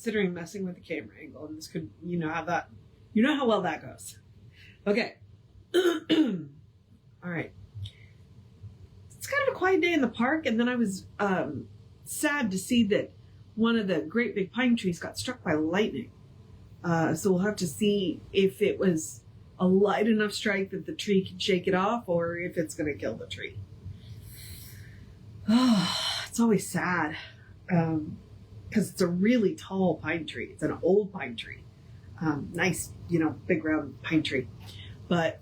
considering messing with the camera angle, and this could, you know how well that goes. Okay. All right. It's kind of a quiet day in the park, and then I was sad to see that one of the great big pine trees got struck by lightning. So we'll have to see if it was a light enough strike that the tree can shake it off, or if it's going to kill the tree. Oh, it's always sad. Because it's a really tall pine tree. It's an old pine tree. Nice, big round pine tree. But,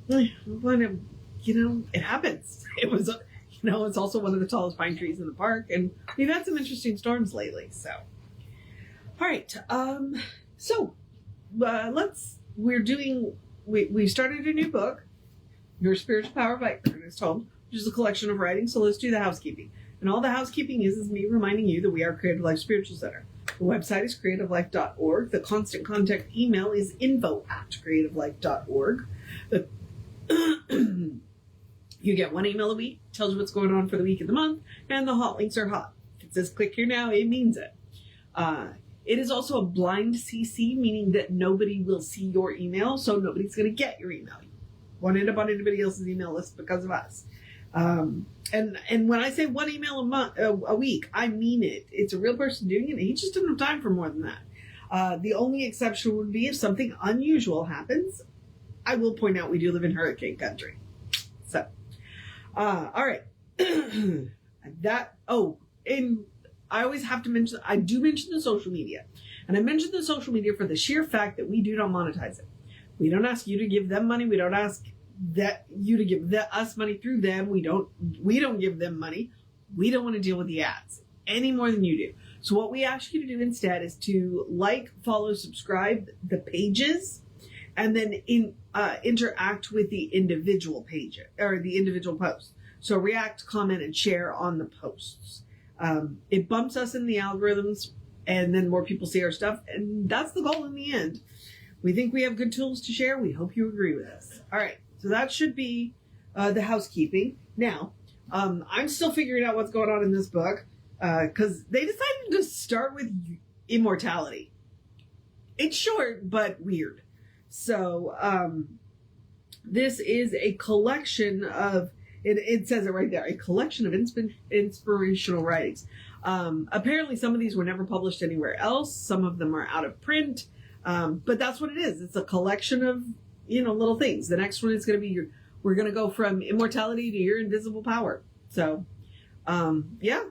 when it happens. It was, it's also one of the tallest pine trees in the park. And we've had some interesting storms lately. So, all right. We started a new book, Your Spiritual Power by Ernest Holmes, which is a collection of writings. So let's do the housekeeping. And all the housekeeping is me reminding you that we are Creative Life Spiritual Center. The website is creativelife.org. The constant contact email is info@creativelife.org. You get one email a week, tells you what's going on for the week and the month, and the hot links are hot. If it says click here now, it means it. It is also a blind CC, meaning that nobody will see your email, so nobody's going to get your email. You won't end up on anybody else's email list because of us. And when I say one email a week, I mean it. It's a real person doing it, and he just doesn't have time for more than that. The only exception would be if something unusual happens. I will point out we do live in hurricane country. So, all right. And I always have to mention, I do mention the social media. And I mention the social media for the sheer fact that we do not monetize it. We don't ask you to give them money. We don't ask that you to give us money through them. We don't give them money. We don't want to deal with the ads any more than you do. So what we ask you to do instead is to like, follow, subscribe the pages, and then interact with the individual page or the individual posts. So react, comment, and share on the posts. It bumps us in the algorithms, and then more people see our stuff, and that's the goal in the end. We think we have good tools to share. We hope you agree with us. All right. So that should be the housekeeping. Now, I'm still figuring out what's going on in this book because they decided to start with Immortality. It's short, but weird. So this is a collection of, it says it right there, a collection of inspirational writings. Apparently some of these were never published anywhere else. Some of them are out of print. But that's what it is. It's a collection of, little things. The next one is going to be we're going to go from immortality to your invisible power. So, yeah,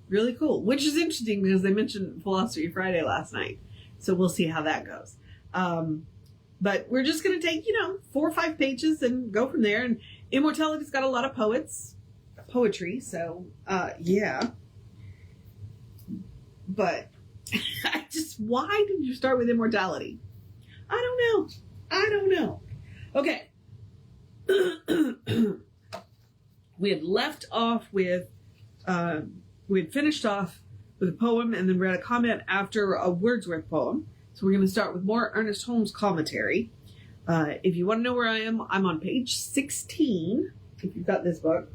really cool. Which is interesting because they mentioned Philosophy Friday last night. So we'll see how that goes. But we're just going to take, 4 or 5 pages and go from there. And Immortality's got a lot of poetry. So, yeah. But why did you start with Immortality? I don't know. Okay. We had left off with, we had finished off with a poem and then read a comment after a Wordsworth poem. So we're going to start with more Ernest Holmes commentary. If you want to know where I am, I'm on page 16, if you've got this book.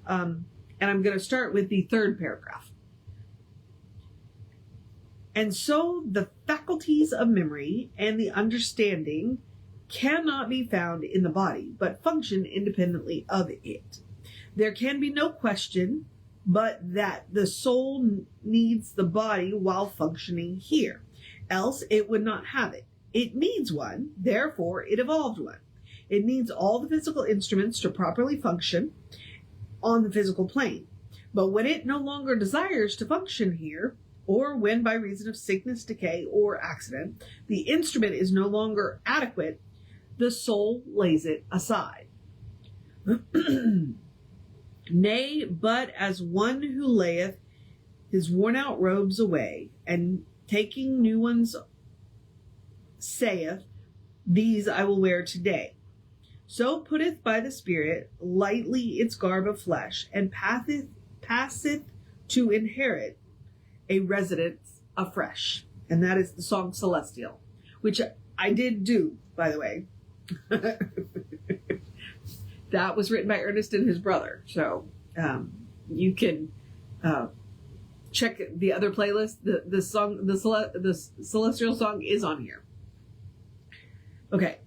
And I'm going to start with the 3rd paragraph. And so the faculties of memory and the understanding cannot be found in the body, but function independently of it. There can be no question but that the soul needs the body while functioning here, else it would not have it. It needs one, therefore it evolved one. It needs all the physical instruments to properly function on the physical plane. But when it no longer desires to function here, or when by reason of sickness, decay, or accident, the instrument is no longer adequate, the soul lays it aside. Nay, but as one who layeth his worn-out robes away, and taking new ones saith, these I will wear today. So putteth by the Spirit lightly its garb of flesh, and passeth to inherit a residence afresh. And that is the song Celestial, which I did do, by the way. That was written by Ernest and his brother. So you can check the other playlist. The song, the celestial song is on here. Okay.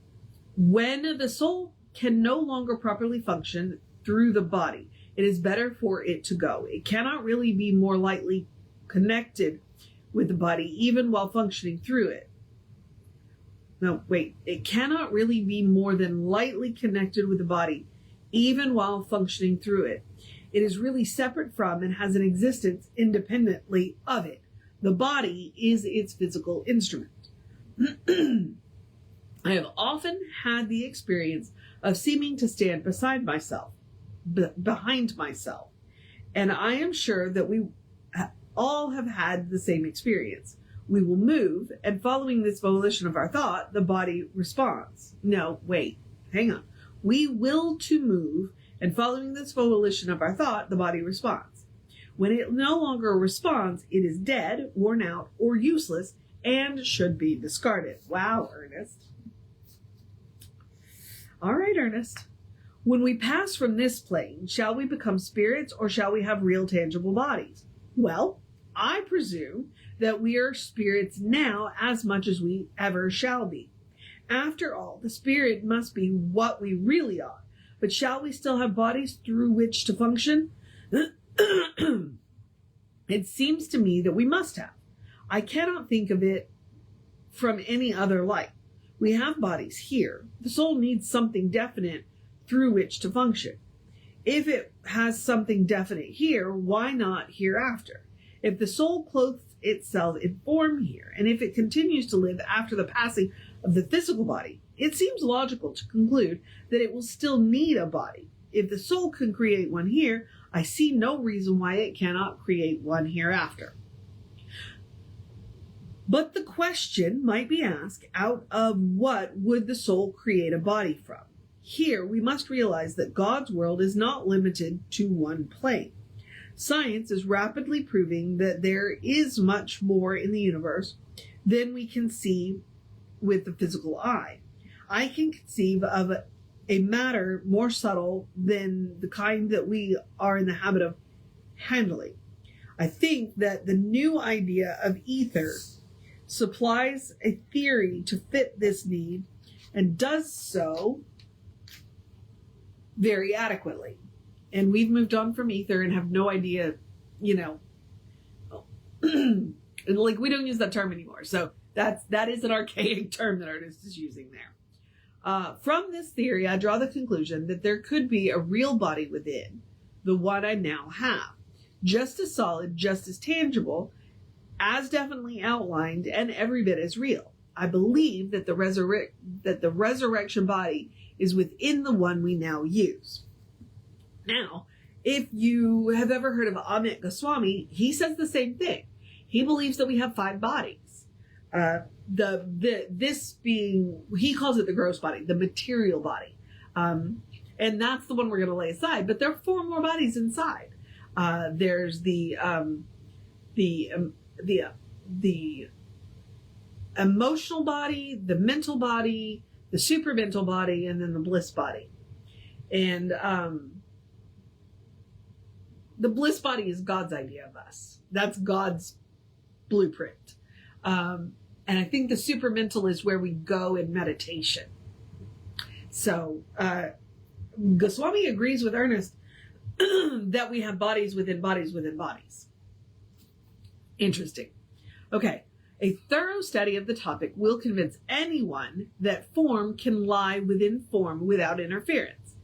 When the soul can no longer properly function through the body, it is better for it to go. It cannot really be more lightly connected with the body, even while functioning through it. No, wait. It cannot really be more than lightly connected with the body, even while functioning through it. It is really separate from and has an existence independently of it. The body is its physical instrument. I have often had the experience of seeming to stand beside myself, behind myself, and I am sure that we all have had the same experience. We will move, and following this volition of our thought, the body responds. No, wait, hang on. We will to move, and following this volition of our thought, the body responds. When it no longer responds, it is dead, worn out, or useless, and should be discarded. Wow, Ernest. All right, Ernest. When we pass from this plane, shall we become spirits, or shall we have real tangible bodies? Well, I presume that we are spirits now as much as we ever shall be. After all, the spirit must be what we really are. But shall we still have bodies through which to function? It seems to me that we must have. I cannot think of it from any other light. We have bodies here. The soul needs something definite through which to function. If it has something definite here, why not hereafter? If the soul clothes itself in form here, and if it continues to live after the passing of the physical body, it seems logical to conclude that it will still need a body. If the soul can create one here, I see no reason why it cannot create one hereafter. But the question might be asked, out of what would the soul create a body from? Here we must realize that God's world is not limited to one plane. Science is rapidly proving that there is much more in the universe than we can see with the physical eye. I can conceive of a matter more subtle than the kind that we are in the habit of handling. I think that the new idea of ether supplies a theory to fit this need and does so very adequately. And we've moved on from ether and have no idea, like we don't use that term anymore. So that is an archaic term that Ernest is using there. From this theory, I draw the conclusion that there could be a real body within the one I now have, just as solid, just as tangible, as definitely outlined, and every bit as real. I believe that the resurrection body is within the one we now use. Now, if you have ever heard of Amit Goswami, he says the same thing. He believes that we have 5 bodies. This being, he calls it the gross body, the material body. And that's the one we're going to lay aside. But there are 4 more bodies inside. There's the emotional body, the mental body, the supramental body, and then the bliss body. And the bliss body is God's idea of us. That's God's blueprint. And I think the supramental is where we go in meditation. So Goswami agrees with Ernest that we have bodies within bodies within bodies. Interesting. Okay. A thorough study of the topic will convince anyone that form can lie within form without interference.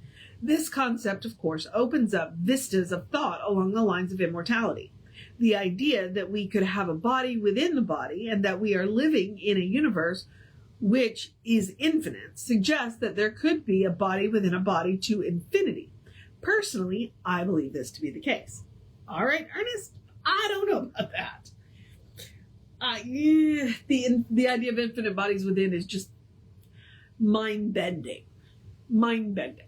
This concept, of course, opens up vistas of thought along the lines of immortality. The idea that we could have a body within the body and that we are living in a universe which is infinite suggests that there could be a body within a body to infinity. Personally, I believe this to be the case. All right, Ernest, I don't know about that. The idea of infinite bodies within is just mind-bending. Mind-bending.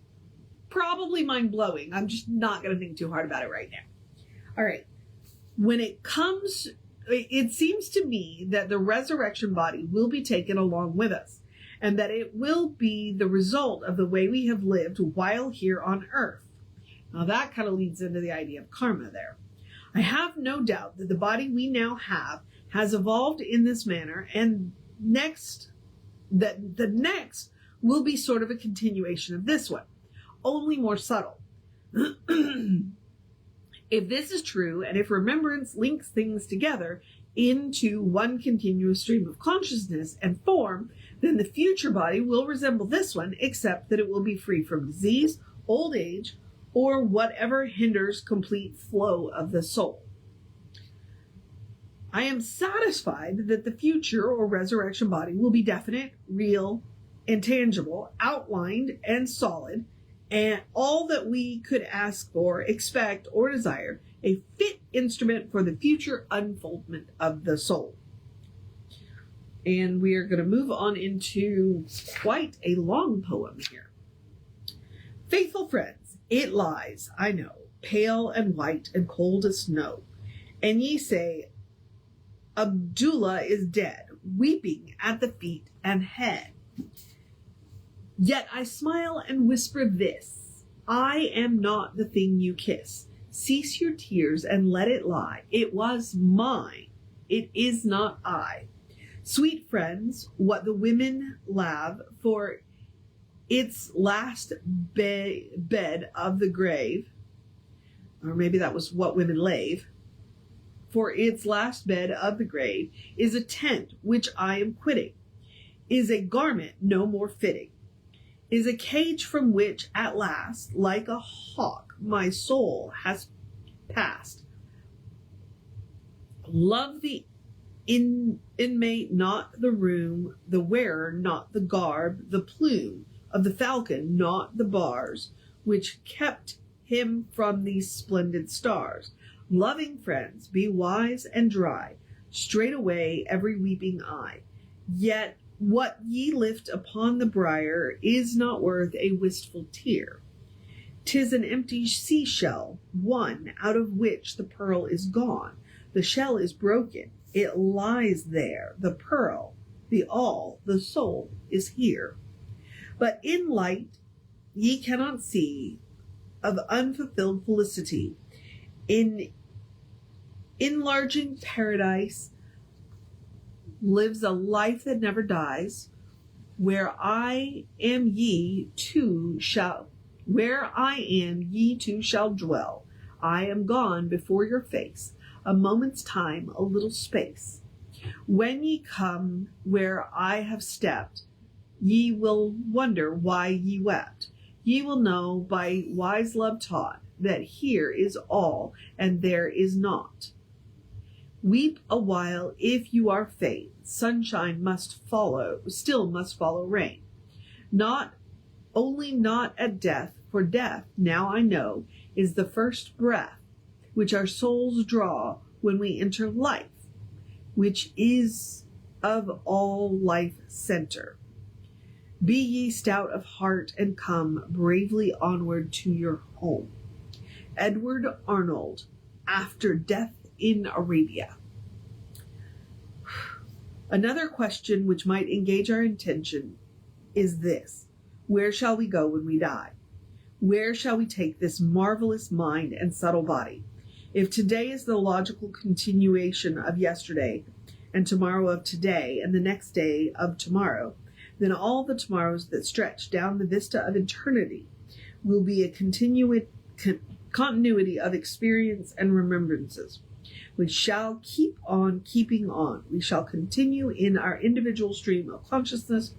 Probably mind-blowing. I'm just not going to think too hard about it right now. All right. When it comes, it seems to me that the resurrection body will be taken along with us, and that it will be the result of the way we have lived while here on earth. Now that kind of leads into the idea of karma there. I have no doubt that the body we now have has evolved in this manner, and the next will be sort of a continuation of this one, only more subtle. If this is true, and if remembrance links things together into one continuous stream of consciousness and form, then the future body will resemble this one, except that it will be free from disease, old age, or whatever hinders complete flow of the soul. I am satisfied that the future or resurrection body will be definite, real, and tangible, outlined and solid, and all that we could ask for, expect, or desire, a fit instrument for the future unfoldment of the soul. And we are going to move on into quite a long poem here. Faithful friends, it lies, I know, pale and white and cold as snow. And ye say, Abdullah is dead, weeping at the feet and head. Yet I smile and whisper this, I am not the thing you kiss. Cease your tears and let it lie. It was mine, it is not I. Sweet friends, what the women lave for its last bed of the grave, or maybe that was what women lave, for its last bed of the grave, is a tent which I am quitting, is a garment no more fitting, is a cage from which at last, like a hawk, my soul has passed. Love the inmate, not the room, the wearer, not the garb, the plume of the falcon, not the bars, which kept him from these splendid stars. Loving friends, be wise and dry, straightway every weeping eye. Yet what ye lift upon the briar is not worth a wistful tear. 'Tis an empty seashell, one out of which the pearl is gone. The shell is broken, it lies there, the pearl, the all, the soul is here. But in light ye cannot see of unfulfilled felicity. In enlarging paradise lives a life that never dies. Where I am, ye too shall dwell. I am gone before your face, a moment's time, a little space. When ye come where I have stepped, ye will wonder why ye wept. Ye will know by wise love taught that here is all and there is naught. Weep a while if you are faint. Sunshine still must follow rain. Not at death, for death, now I know, is the first breath which our souls draw when we enter life, which is of all life center. Be ye stout of heart and come bravely onward to your home. Edward Arnold, After Death in Arabia. Another question which might engage our attention is this: where shall we go when we die? Where shall we take this marvelous mind and subtle body? If today is the logical continuation of yesterday, and tomorrow of today, and the next day of tomorrow, then all the tomorrows that stretch down the vista of eternity will be a continuity of experience and remembrances. We shall keep on keeping on. We shall continue in our individual stream of consciousness,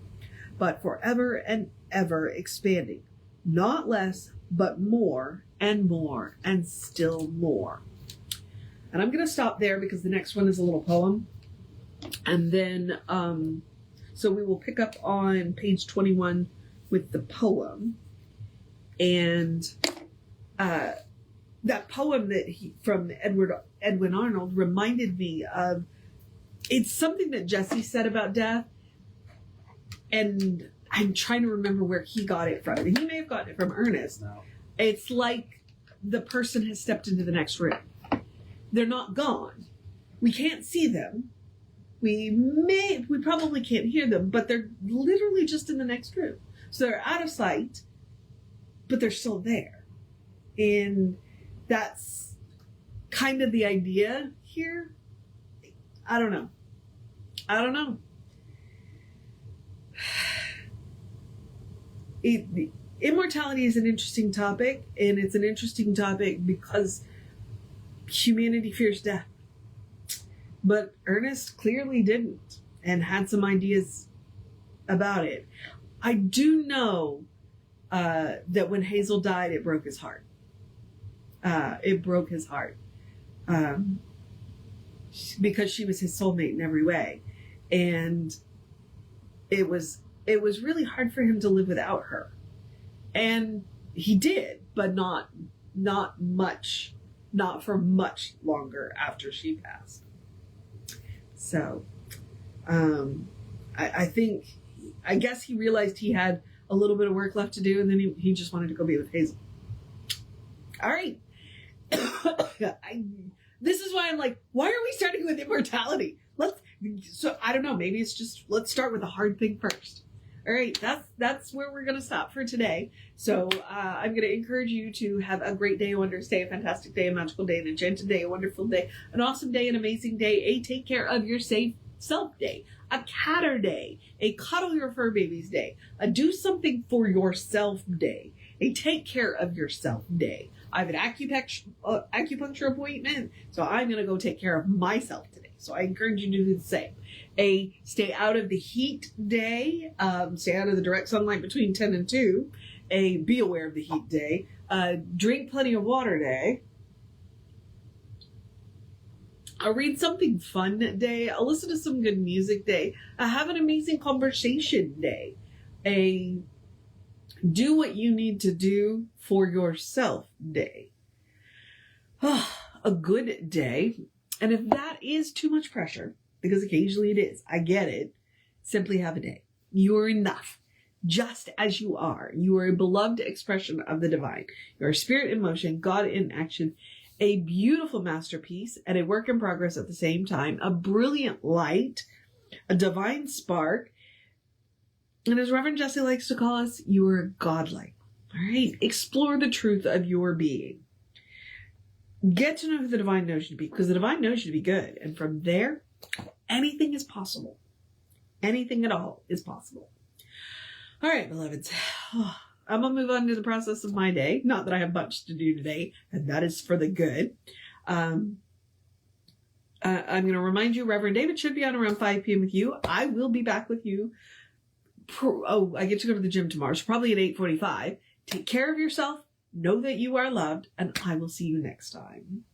but forever and ever expanding, not less, but more and more and still more. And I'm going to stop there because the next one is a little poem. And then, so we will pick up on page 21 with the poem. And that poem from Edwin Arnold reminded me of, it's something that Jesse said about death. And I'm trying to remember where he got it from. And he may have gotten it from Ernest. No. It's like the person has stepped into the next room. They're not gone. We can't see them. We probably can't hear them, but they're literally just in the next room. So they're out of sight, but they're still there. And that's kind of the idea here. I don't know. Immortality is an interesting topic, and it's an interesting topic because humanity fears death. But Ernest clearly didn't, and had some ideas about it. I do know that when Hazel died, it broke his heart. Because she was his soulmate in every way. And it was really hard for him to live without her. And he did, but not for much longer after she passed. So, I guess he realized he had a little bit of work left to do, and then he just wanted to go be with Hazel. All right. This is why I'm like, why are we starting with immortality? I don't know, maybe it's just, let's start with the hard thing first. All right, that's where we're going to stop for today. So I'm going to encourage you to have a great day, a wondrous day, a fantastic day, a magical day, an enchanted day, a wonderful day, an awesome day, an amazing day, a take care of your safe self day, a catter day, a cuddle your fur babies day, a do something for yourself day, a take care of yourself day. I have an acupuncture appointment, so I'm going to go take care of myself today. So I encourage you to do the same. A stay out of the heat day, stay out of the direct sunlight between 10 and 2. A be aware of the heat day. Drink plenty of water day. I'll read something fun day. I'll listen to some good music day. Have an amazing conversation day. A do what you need to do for yourself day. A good day. And if that is too much pressure, because occasionally it is, I get it, simply have a day. You are enough, just as you are. You are a beloved expression of the divine. You are spirit in motion, God in action, a beautiful masterpiece and a work in progress at the same time, a brilliant light, a divine spark. And as Reverend Jesse likes to call us, you are godlike. All right. Explore the truth of your being. Get to know who the divine knows you to be, because the divine knows you to be good. And from there, anything is possible. Anything at all is possible. All right, beloveds. I'm going to move on to the process of my day. Not that I have much to do today, and that is for the good. I'm going to remind you, Reverend David should be on around 5 p.m. with you. I will be back with you. I get to go to the gym tomorrow, so probably at 8:45. Take care of yourself. Know that you are loved, and I will see you next time.